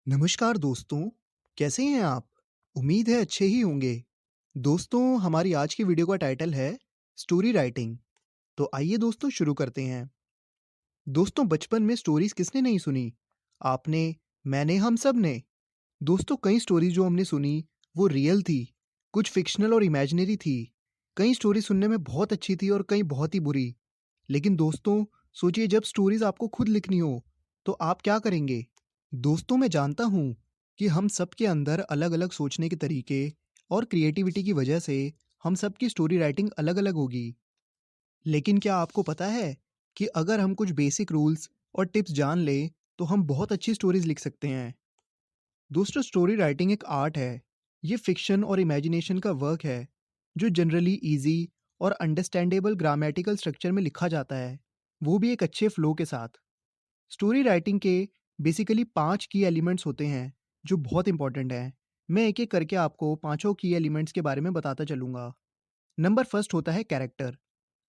नमस्कार दोस्तों, कैसे हैं आप? उम्मीद है अच्छे ही होंगे। दोस्तों, हमारी आज की वीडियो का टाइटल है स्टोरी राइटिंग। तो आइए दोस्तों शुरू करते हैं। दोस्तों, बचपन में स्टोरीज किसने नहीं सुनी? आपने, मैंने, हम सब ने। दोस्तों, कई स्टोरीज जो हमने सुनी वो रियल थी, कुछ फिक्शनल और इमेजिनरी थी। कई स्टोरी सुनने में बहुत अच्छी थी और कई बहुत ही बुरी। लेकिन दोस्तों, सोचिए जब स्टोरीज आपको खुद लिखनी हो, तो आप क्या करेंगे? दोस्तों, मैं जानता हूँ कि हम सबके अंदर अलग-अलग सोचने के तरीके और क्रिएटिविटी की वजह से हम सबकी स्टोरी राइटिंग अलग-अलग होगी। लेकिन क्या आपको पता है कि अगर हम कुछ बेसिक रूल्स और टिप्स जान लें, तो हम बहुत अच्छी स्टोरीज लिख सकते हैं। दोस्तों, स्टोरी राइटिंग एक आर्ट है। ये फिक्शन और इमेजिनेशन का वर्क है, जो जनरली इजी और अंडरस्टैंडेबल ग्रामेटिकल स्ट्रक्चर में लिखा जाता है, वो भी एक अच्छे फ्लो के साथ। स्टोरी राइटिंग के बेसिकली 5 की एलिमेंट्स होते हैं, जो बहुत इंपॉर्टेंट हैं। मैं एक-एक करके आपको पाँचों की एलिमेंट्स के बारे में बताता चलूँगा। नंबर फर्स्ट होता है कैरेक्टर।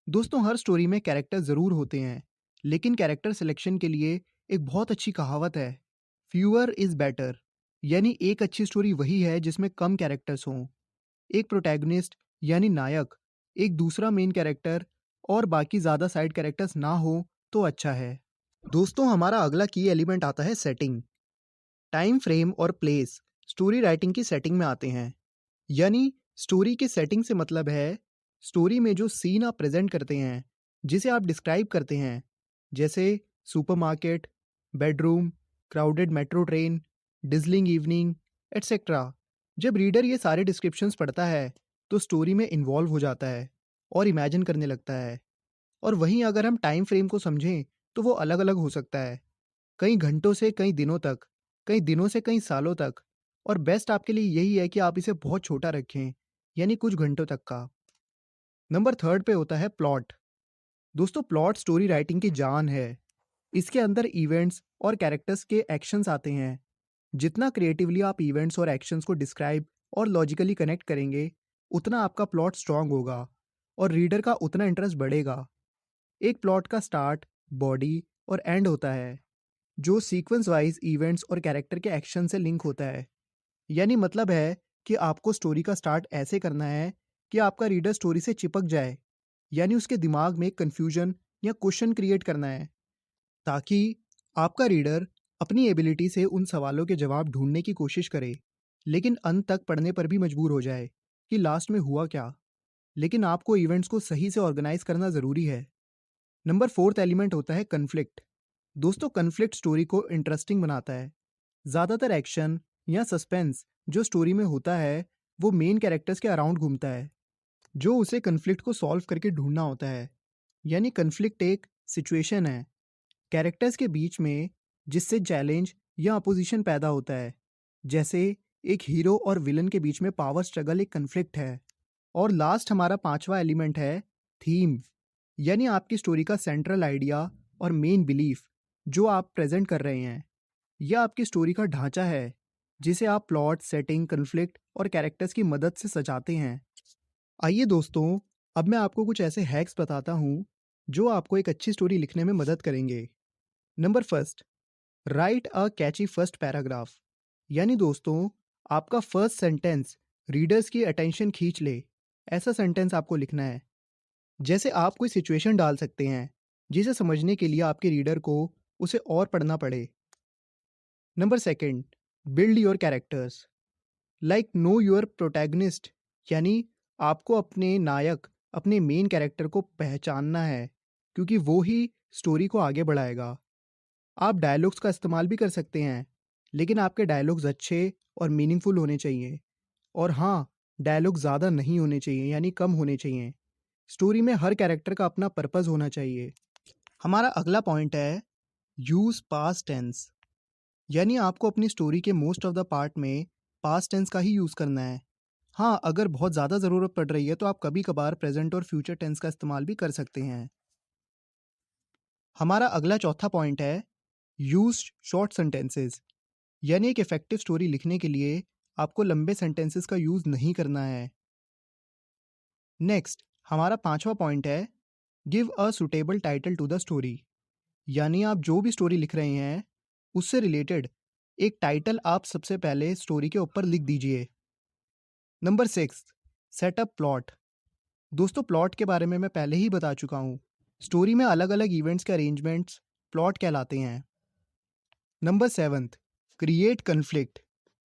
दोस्तों, हर स्टोरी में कैरेक्टर ज़रूर होते हैं, लेकिन कैरेक्टर सिलेक्शन के लिए एक बहुत अच्छी कहावत है, फ्यूअर इज़ बेटर। यानी एक अच्छी स्टोरी वही है जिसमें कम कैरेक्टर्स हों। एक प्रोटैगनिस्ट यानी नायक, एक दूसरा मेन कैरेक्टर और बाकी ज़्यादा साइड कैरेक्टर्स ना हो तो अच्छा है। दोस्तों, हमारा अगला की एलिमेंट आता है सेटिंग। टाइम फ्रेम और प्लेस स्टोरी राइटिंग की सेटिंग में आते हैं। यानी स्टोरी की सेटिंग से मतलब है स्टोरी में जो सीन आप प्रेजेंट करते हैं, जिसे आप डिस्क्राइब करते हैं, जैसे supermarket, bedroom, crowded metro train, dazzling evening, etcetera. जब रीडर ये सारे डिस्क्रिप्शंस पढ़ता है, तो स्टोरी में इन्वॉल्व हो जाता है और इमेजिन करने लगता है। और वहीं अगर हम टाइम फ्रेम को समझें, तो वो अलग अलग हो सकता है, कई घंटों से कई दिनों तक, कई दिनों से कई सालों तक। और बेस्ट आपके लिए यही है कि आप इसे बहुत छोटा रखें, यानी कुछ घंटों तक का। नंबर थर्ड पे होता है प्लॉट। दोस्तों, प्लॉट स्टोरी राइटिंग की जान है। इसके अंदर इवेंट्स और कैरेक्टर्स के एक्शंस आते हैं। जितना क्रिएटिवली आप इवेंट्स और एक्शंस को डिस्क्राइब और लॉजिकली कनेक्ट करेंगे, उतना आपका प्लॉट स्ट्रांग होगा और रीडर का उतना इंटरेस्ट बढ़ेगा। एक प्लॉट का स्टार्ट, बॉडी और एंड होता है, जो सीक्वेंस वाइज इवेंट्स और कैरेक्टर के एक्शन से लिंक होता है। यानी मतलब है कि आपको स्टोरी का स्टार्ट ऐसे करना है कि आपका रीडर स्टोरी से चिपक जाए, यानी उसके दिमाग में कंफ्यूजन या क्वेश्चन क्रिएट करना है, ताकि आपका रीडर अपनी एबिलिटी से उन सवालों के जवाब ढूंढने की कोशिश करे, लेकिन अंत तक पढ़ने पर भी मजबूर हो जाए कि लास्ट में हुआ क्या। लेकिन आपको इवेंट्स को सही से ऑर्गेनाइज करना ज़रूरी है। नंबर फोर्थ एलिमेंट होता है कन्फ्लिक्ट। दोस्तों, कन्फ्लिक्ट स्टोरी को इंटरेस्टिंग बनाता है। ज़्यादातर एक्शन या सस्पेंस जो स्टोरी में होता है, वो मेन कैरेक्टर्स के अराउंड घूमता है, जो उसे कन्फ्लिक्ट को सॉल्व करके ढूंढना होता है। यानी कन्फ्लिक्ट एक सिचुएशन है कैरेक्टर्स के बीच में, जिससे चैलेंज या अपोजिशन पैदा होता है। जैसे एक हीरो और विलन के बीच में पावर स्ट्रगल एक कन्फ्लिक्ट है। और लास्ट हमारा पांचवा एलिमेंट है थीम। यानी आपकी स्टोरी का सेंट्रल आइडिया और मेन बिलीफ जो आप प्रेजेंट कर रहे हैं। यह आपकी स्टोरी का ढांचा है, जिसे आप प्लॉट, सेटिंग, कन्फ्लिक्ट और कैरेक्टर्स की मदद से सजाते हैं। आइए दोस्तों, अब मैं आपको कुछ ऐसे हैक्स बताता हूँ जो आपको एक अच्छी स्टोरी लिखने में मदद करेंगे। नंबर फर्स्ट, राइट अ कैची फर्स्ट पैराग्राफ। यानी दोस्तों, आपका फर्स्ट सेंटेंस रीडर्स की अटेंशन खींच ले, ऐसा सेंटेंस आपको लिखना है। जैसे आप कोई सिचुएशन डाल सकते हैं, जिसे समझने के लिए आपके रीडर को उसे और पढ़ना पड़े। Number second, build your characters. Like know your protagonist. यानी आपको अपने नायक, अपने मेन कैरेक्टर को पहचानना है, क्योंकि वो ही स्टोरी को आगे बढ़ाएगा। आप डायलॉग्स का इस्तेमाल भी कर सकते हैं, लेकिन आपके डायलॉग्स अच्छे और मीनिंगफुल होने चाहिए। और हाँ, डायलॉग ज़्यादा नहीं होने चाहिए, यानी कम होने चाहिए। स्टोरी में हर कैरेक्टर का अपना पर्पस होना चाहिए। हमारा अगला पॉइंट है यूज़ पास्ट टेंस। यानी आपको अपनी स्टोरी के मोस्ट ऑफ द पार्ट में पास्ट टेंस का ही यूज़ करना है। हाँ, अगर बहुत ज़्यादा ज़रूरत पड़ रही है तो आप कभी कभार प्रेजेंट और फ्यूचर टेंस का इस्तेमाल भी कर सकते हैं। हमारा अगला चौथा पॉइंट है यूज शॉर्ट सेंटेंसेस। यानी एक इफेक्टिव स्टोरी लिखने के लिए आपको लंबे सेंटेंसेस का यूज़ नहीं करना है। नेक्स्ट, हमारा पांचवा पॉइंट है give a suitable title to the story. यानी आप जो भी स्टोरी लिख रहे हैं, उससे रिलेटेड एक टाइटल आप सबसे पहले स्टोरी के ऊपर लिख दीजिए। Number 6, setup plot. दोस्तों, प्लॉट के बारे में मैं पहले ही बता चुका हूँ। स्टोरी में अलग अलग इवेंट्स के अरेंजमेंट्स प्लॉट कहलाते हैं। Number 7, create conflict.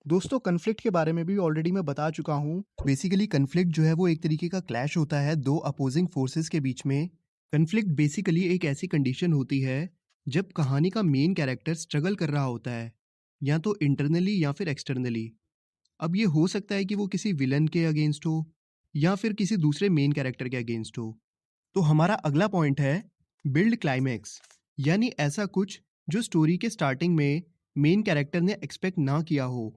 दोस्तों, कन्फ्लिक्ट के बारे में भी ऑलरेडी मैं बता चुका हूँ। बेसिकली कन्फ्लिक्ट जो है वो एक तरीके का क्लैश होता है दो अपोजिंग फोर्सेस के बीच में। कन्फ्लिक्ट बेसिकली एक ऐसी कंडीशन होती है जब कहानी का मेन कैरेक्टर स्ट्रगल कर रहा होता है, या तो इंटरनली या फिर एक्सटर्नली। अब ये हो सकता है कि वो किसी विलन के अगेंस्ट हो या फिर किसी दूसरे मेन कैरेक्टर के अगेंस्ट हो। तो हमारा अगला पॉइंट है बिल्ड क्लाइमैक्स, यानी ऐसा कुछ जो स्टोरी के स्टार्टिंग में मेन कैरेक्टर ने एक्सपेक्ट ना किया हो।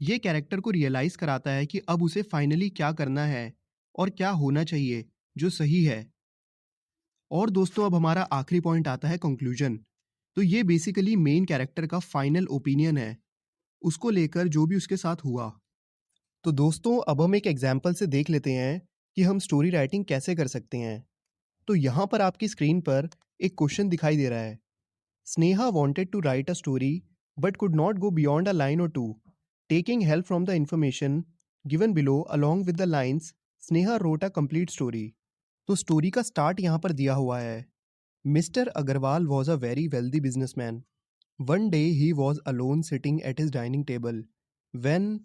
ये कैरेक्टर को रियलाइज कराता है कि अब उसे फाइनली क्या करना है और क्या होना चाहिए जो सही है। और दोस्तों, अब हमारा आखिरी पॉइंट आता है कंक्लूजन। तो ये बेसिकली मेन कैरेक्टर का फाइनल ओपिनियन है उसको लेकर जो भी उसके साथ हुआ। तो दोस्तों, अब हम एक एग्जाम्पल से देख लेते हैं कि हम स्टोरी राइटिंग कैसे कर सकते हैं। तो यहाँ पर आपकी स्क्रीन पर एक क्वेश्चन दिखाई दे रहा है। Sneha wanted to write a story but could not go beyond a line or two. Taking help from the information given below along with the lines, Sneha wrote a complete story. तो story का start यहाँ पर दिया हुआ है। Mister Agarwal was a very wealthy businessman. One day he was alone sitting at his dining table when.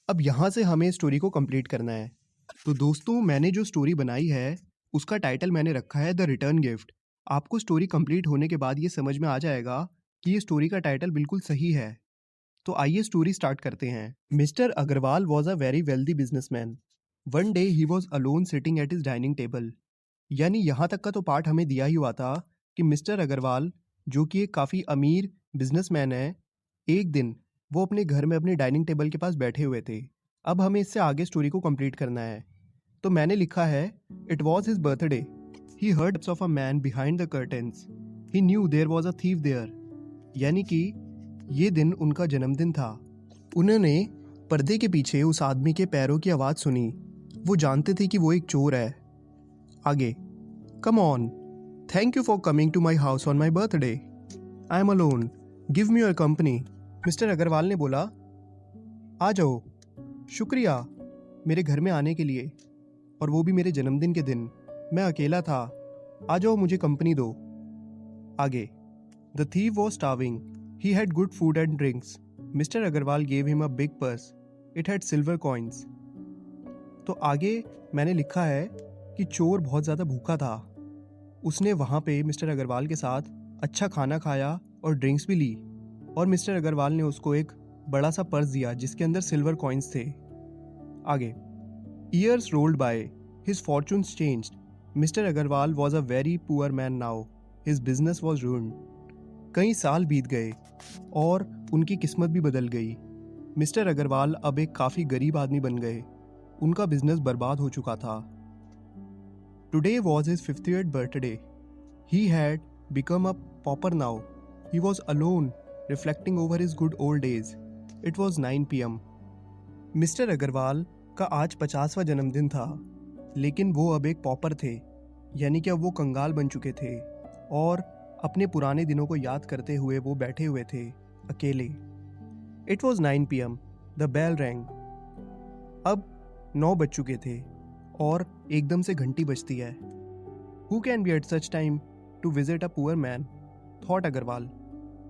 अब यहाँ से हमें स्टोरी को कंप्लीट करना है। तो दोस्तों, मैंने जो स्टोरी बनाई है उसका टाइटल मैंने रखा है द रिटर्न गिफ्ट। आपको स्टोरी कंप्लीट होने के बाद ये समझ में आ जाएगा कि ये स्टोरी का टाइटल बिल्कुल सही है। तो आइए स्टोरी स्टार्ट करते हैं। Mister Agarwal was a very wealthy businessman. One day he was alone sitting at his dining table. यानी यहाँ तक का तो पार्ट हमें दिया ही हुआ था कि मिस्टर अग्रवाल, जो कि एक काफ़ी अमीर बिजनेसमैन है, एक दिन वो अपने घर में अपने डाइनिंग टेबल के पास बैठे हुए थे। अब हमें इससे आगे स्टोरी को कंप्लीट करना है। तो मैंने लिखा है it was his birthday. He heard of a man behind the curtains. He knew there was a thief there. यानी कि ये दिन उनका जन्मदिन था। उन्होंने पर्दे के पीछे उस आदमी के पैरों की आवाज़ सुनी। वो जानते थे कि वो एक चोर है। आगे, come on, thank you for coming to my house on my birthday. I am alone, give me your company. Mister Agarwal ने बोला, आ जाओ, शुक्रिया मेरे घर में आने के लिए, और वो भी मेरे जन्मदिन के दिन। मैं अकेला था, आ जाओ, मुझे कंपनी दो। आगे, the thief was starving. He had good food and drinks. Mister Agarwal gave him a big purse. It had silver coins. तो आगे मैंने लिखा है कि चोर बहुत ज़्यादा भूखा था। उसने वहाँ पे मिस्टर अग्रवाल के साथ अच्छा खाना खाया और ड्रिंक्स भी ली, और मिस्टर अग्रवाल ने उसको एक बड़ा सा पर्स दिया जिसके अंदर सिल्वर कॉइन्स थे। आगे, years rolled by, his fortunes changed. Mister Agarwal was a very poor man now, his business was ruined. कई साल बीत गए और उनकी किस्मत भी बदल गई। मिस्टर अग्रवाल अब एक काफ़ी गरीब आदमी बन गए। उनका बिजनेस बर्बाद हो चुका था। Today was his 50th birthday. He had become a pauper now. He was alone, reflecting over his good old days. It was 9 p.m. Mister Agarwal का आज 50वां जन्मदिन था, लेकिन वो अब एक पॉपर थे, यानी कि अब वो कंगाल बन चुके थे, और अपने पुराने दिनों को याद करते हुए वो बैठे हुए थे, अकेले। It was 9 p.m. The bell rang. अब 9 बज चुके थे और एकदम से घंटी बजती है। Who can be at such time to visit a poor man? thought Agarwal.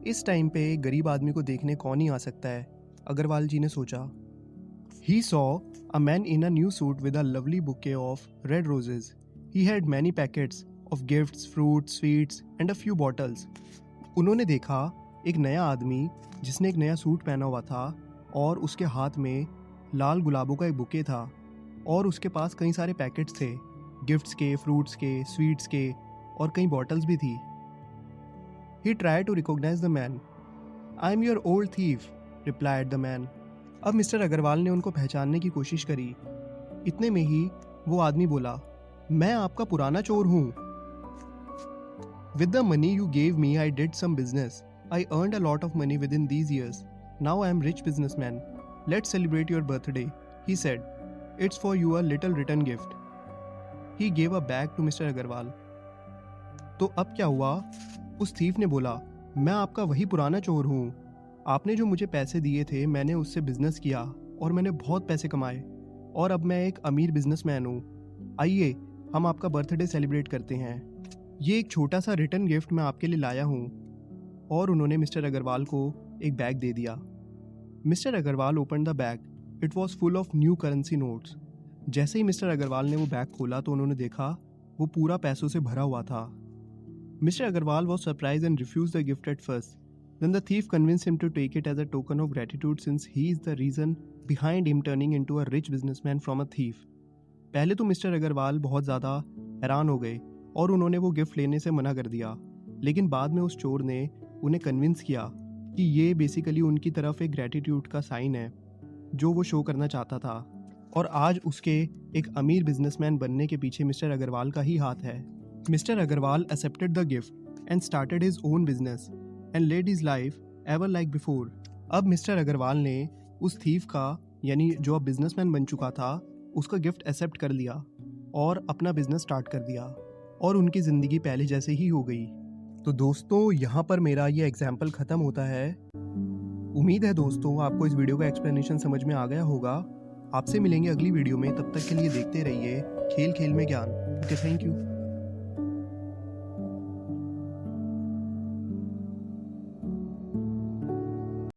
इस टाइम पे एक गरीब आदमी को देखने कौन ही आ सकता है, अग्रवाल जी ने सोचा। He saw a man in a new suit with a lovely bouquet of red roses. He had many packets of gifts, fruits, sweets and a few bottles. उन्होंने देखा एक नया आदमी जिसने एक नया सूट पहना हुआ था और उसके हाथ में लाल गुलाबों का एक बुके था, और उसके पास कई सारे पैकेट्स थे, गिफ्ट्स के, फ्रूट्स के, स्वीट्स के, और कई बॉटल्स भी थी। He tried to recognize the man. I am your old thief, replied the man. अब मिस्टर अग्रवाल ने उनको पहचानने की कोशिश करी। इतने में ही वो आदमी बोला, मैं आपका पुराना चोर हूँ। With the money you gave me, I did some business. I earned a lot of money within these years. Now I am rich businessman. Let's celebrate your birthday, he said. It's for you a little return gift. He gave a bag to Mr. Agarwal. तो अब क्या हुआ? उस thief ने बोला, मैं आपका वही पुराना चोर हूँ, आपने जो मुझे पैसे दिए थे मैंने उससे बिजनेस किया और मैंने बहुत पैसे कमाए और अब मैं एक अमीर बिजनेसमैन हूँ। आइए हम आपका बर्थडे सेलिब्रेट करते हैं। ये एक छोटा सा रिटर्न गिफ्ट मैं आपके लिए लाया हूँ। और उन्होंने मिस्टर अग्रवाल को एक बैग दे दिया। Mister Agarwal open the bag. It was full of new currency notes. जैसे ही मिस्टर अग्रवाल ने वो बैग खोला तो उन्होंने देखा वो पूरा पैसों से भरा हुआ था। Mister Agarwal was surprise and refuse the gift at first. Then the thief convinced him to take it as a token of gratitude since he is the reason behind him turning into a rich businessman from a thief. पहले तो mister Agarwal बहुत ज़्यादा हैरान हो गए और उन्होंने वो गिफ्ट लेने से मना कर दिया, लेकिन बाद में उस चोर ने उन्हें कन्विंस किया कि ये बेसिकली उनकी तरफ एक ग्रैटिट्यूड का साइन है जो वो शो करना चाहता था। और आज उसके एक अमीर बिजनेसमैन बनने के पीछे मिस्टर अग्रवाल का ही हाथ है। Mister Agarwal accepted the gift and started his own business and led his life ever like before. अब मिस्टर अग्रवाल ने उस थीफ का यानी जो अब बिजनेसमैन बन चुका था उसका गिफ्ट एक्सेप्ट कर लिया और अपना बिजनेस स्टार्ट कर दिया और उनकी ज़िंदगी पहले जैसे ही हो गई। तो दोस्तों यहाँ पर मेरा ये एग्जाम्पल ख़त्म होता है। उम्मीद है दोस्तों आपको इस वीडियो का एक्सप्लेनेशन समझ में आ गया होगा। आपसे मिलेंगे अगली वीडियो में, तब तक के लिए देखते रहिए खेल खेल में ज्ञान। Okay, thank you.